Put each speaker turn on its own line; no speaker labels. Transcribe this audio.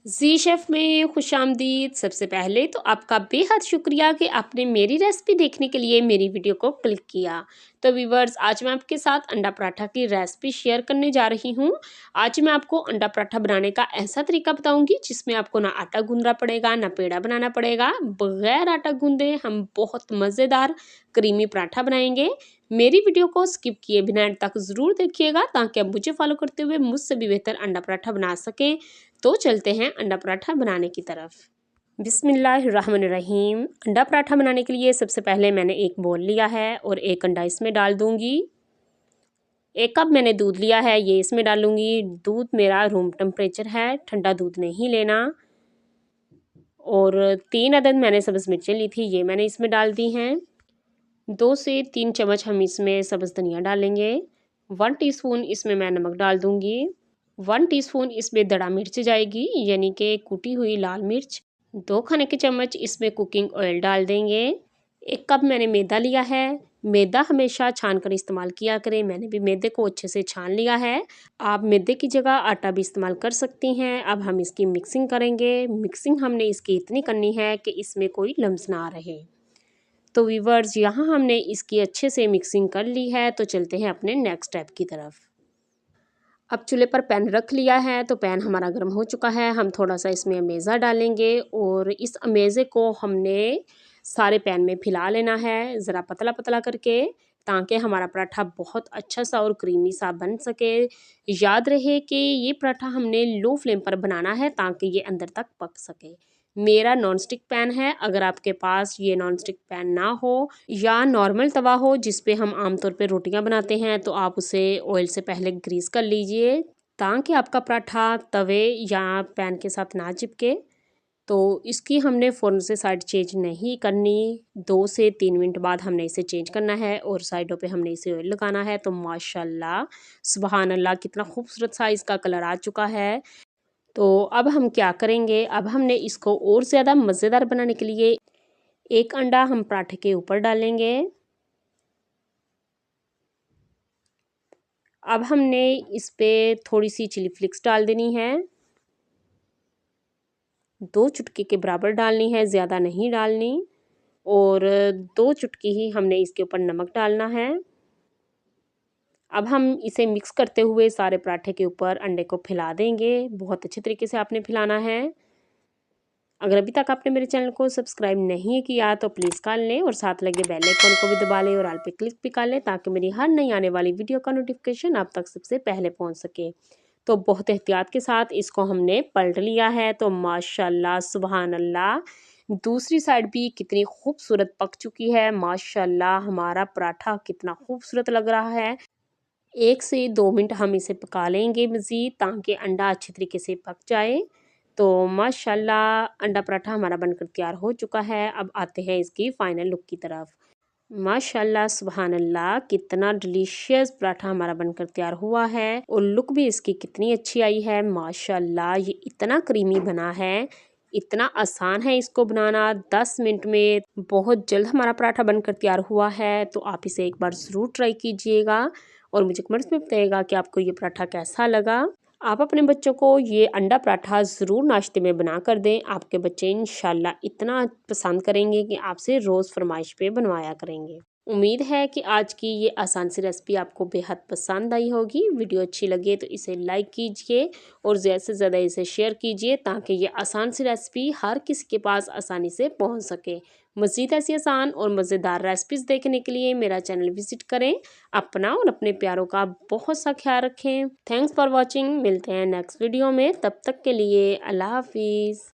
जी chef में खुशामदीद। सबसे पहले तो आपका बेहद शुक्रिया कि आपने मेरी रेसिपी देखने के लिए मेरी वीडियो को क्लिक किया। तो व्यूअर्स, आज मैं आपके साथ अंडा पराठा की रेसिपी शेयर करने जा रही हूँ। आज मैं आपको अंडा पराठा बनाने का ऐसा तरीका बताऊँगी जिसमें आपको ना आटा गूँधना पड़ेगा, ना पेड़ा बनाना पड़ेगा। बगैर आटा गूँधे हम बहुत मज़ेदार क्रीमी पराठा बनाएंगे। मेरी वीडियो को स्किप किए बिना एंड तक ज़रूर देखिएगा ताकि आप मुझे फॉलो करते हुए मुझसे भी बेहतर अंडा पराठा बना सकें। तो चलते हैं अंडा पराठा बनाने की तरफ। बिस्मिल्लाहिर्रहमानिर्रहीम। अंडा पराठा बनाने के लिए सबसे पहले मैंने एक बोल लिया है और एक अंडा इसमें डाल दूंगी। 1 कप मैंने दूध लिया है, ये इसमें डालूंगी। दूध मेरा रूम टेम्परेचर है, ठंडा दूध नहीं लेना। और 3 अदद मैंने सब्ज़ मिर्चें ली थी, ये मैंने इसमें डाल दी हैं। 2 से 3 चम्मच हम इसमें सब्ज़ धनिया डालेंगे। 1 टीस्पून इसमें मैं नमक डाल दूंगी। 1 टीस्पून इसमें दड़ा मिर्च जाएगी, यानी कि कुटी हुई लाल मिर्च। 2 खाने के चम्मच इसमें कुकिंग ऑयल डाल देंगे। 1 कप मैंने मैदा लिया है। मैदा हमेशा छान कर इस्तेमाल किया करें, मैंने भी मैदे को अच्छे से छान लिया है। आप मैदे की जगह आटा भी इस्तेमाल कर सकती हैं। अब हम इसकी मिक्सिंग करेंगे। मिक्सिंग हमने इसकी इतनी करनी है कि इसमें कोई लम्स ना रहे। तो व्यूअर्स, यहाँ हमने इसकी अच्छे से मिक्सिंग कर ली है। तो चलते हैं अपने नेक्स्ट स्टेप की तरफ। अब चूल्हे पर पैन रख लिया है, तो पैन हमारा गर्म हो चुका है। हम थोड़ा सा इसमें अमेज़ा डालेंगे और इस अमेज़े को हमने सारे पैन में फैला लेना है, ज़रा पतला पतला करके, ताकि हमारा पराठा बहुत अच्छा सा और क्रीमी सा बन सके। याद रहे कि ये पराठा हमने लो फ्लेम पर बनाना है ताकि ये अंदर तक पक सके। मेरा नॉन स्टिक पैन है, अगर आपके पास ये नॉन स्टिक पैन ना हो या नॉर्मल तवा हो जिस पे हम आमतौर पे रोटियां बनाते हैं, तो आप उसे ऑयल से पहले ग्रीस कर लीजिए ताकि आपका पराठा तवे या पैन के साथ ना चिपके। तो इसकी हमने फ़ौरन से साइड चेंज नहीं करनी। 2 से 3 मिनट बाद हमने इसे चेंज करना है और साइडों पे हमने इसे ऑयल लगाना है। तो माशाल्लाह सुबहान अल्लाह, कितना खूबसूरत सा इसका कलर आ चुका है। तो अब हम क्या करेंगे, अब हमने इसको और ज़्यादा मज़ेदार बनाने के लिए एक अंडा हम पराठे के ऊपर डालेंगे। अब हमने इस पे थोड़ी सी चिली फ्लेक्स डाल देनी है, 2 चुटकी के बराबर डालनी है, ज़्यादा नहीं डालनी। और 2 चुटकी ही हमने इसके ऊपर नमक डालना है। अब हम इसे मिक्स करते हुए सारे पराठे के ऊपर अंडे को फैला देंगे। बहुत अच्छे तरीके से आपने फैलाना है। अगर अभी तक आपने मेरे चैनल को सब्सक्राइब नहीं किया तो प्लीज़ कर लें और साथ लगे बेल आइकन को भी दबा लें और ऑल पे क्लिक भी कर लें ताकि मेरी हर नई आने वाली वीडियो का नोटिफिकेशन आप तक सबसे पहले पहुंच सके। तो बहुत एहतियात के साथ इसको हमने पलट लिया है। तो माशाल्लाह सुबहान अल्लाह, दूसरी साइड भी कितनी खूबसूरत पक चुकी है। माशाल्लाह, हमारा पराठा कितना खूबसूरत लग रहा है। 1 से 2 मिनट हम इसे पका लेंगे मज़ीद ताकि अंडा अच्छे तरीके से पक जाए। तो माशाल्लाह, अंडा पराठा हमारा बनकर तैयार हो चुका है। अब आते हैं इसकी फ़ाइनल लुक की तरफ। माशाल्लाह सुबहान अल्लाह, कितना डिलीशियस पराठा हमारा बनकर तैयार हुआ है और लुक भी इसकी कितनी अच्छी आई है। माशाल्लाह, ये इतना क्रीमी बना है, इतना आसान है इसको बनाना। 10 मिनट में बहुत जल्द हमारा पराठा बनकर तैयार हुआ है। तो आप इसे एक बार ज़रूर ट्राई कीजिएगा और मुझे कमेंट्स में बताइएगा कि आपको ये पराठा कैसा लगा। आप अपने बच्चों को ये अंडा पराठा ज़रूर नाश्ते में बना कर दें। आपके बच्चे इंशाल्लाह इतना पसंद करेंगे कि आपसे रोज़ फरमाइश पे बनवाया करेंगे। उम्मीद है कि आज की ये आसान सी रेसिपी आपको बेहद पसंद आई होगी। वीडियो अच्छी लगे तो इसे लाइक कीजिए और ज़्यादा से ज़्यादा इसे शेयर कीजिए ताकि ये आसान सी रेसिपी हर किसी के पास आसानी से पहुंच सके। मज़ीद ऐसी आसान और मज़ेदार रेसिपीज़ देखने के लिए मेरा चैनल विज़िट करें। अपना और अपने प्यारों का बहुत सा ख्याल रखें। Thanks for watching. मिलते हैं नेक्स्ट वीडियो में, तब तक के लिए अल्लाह हाफिज़।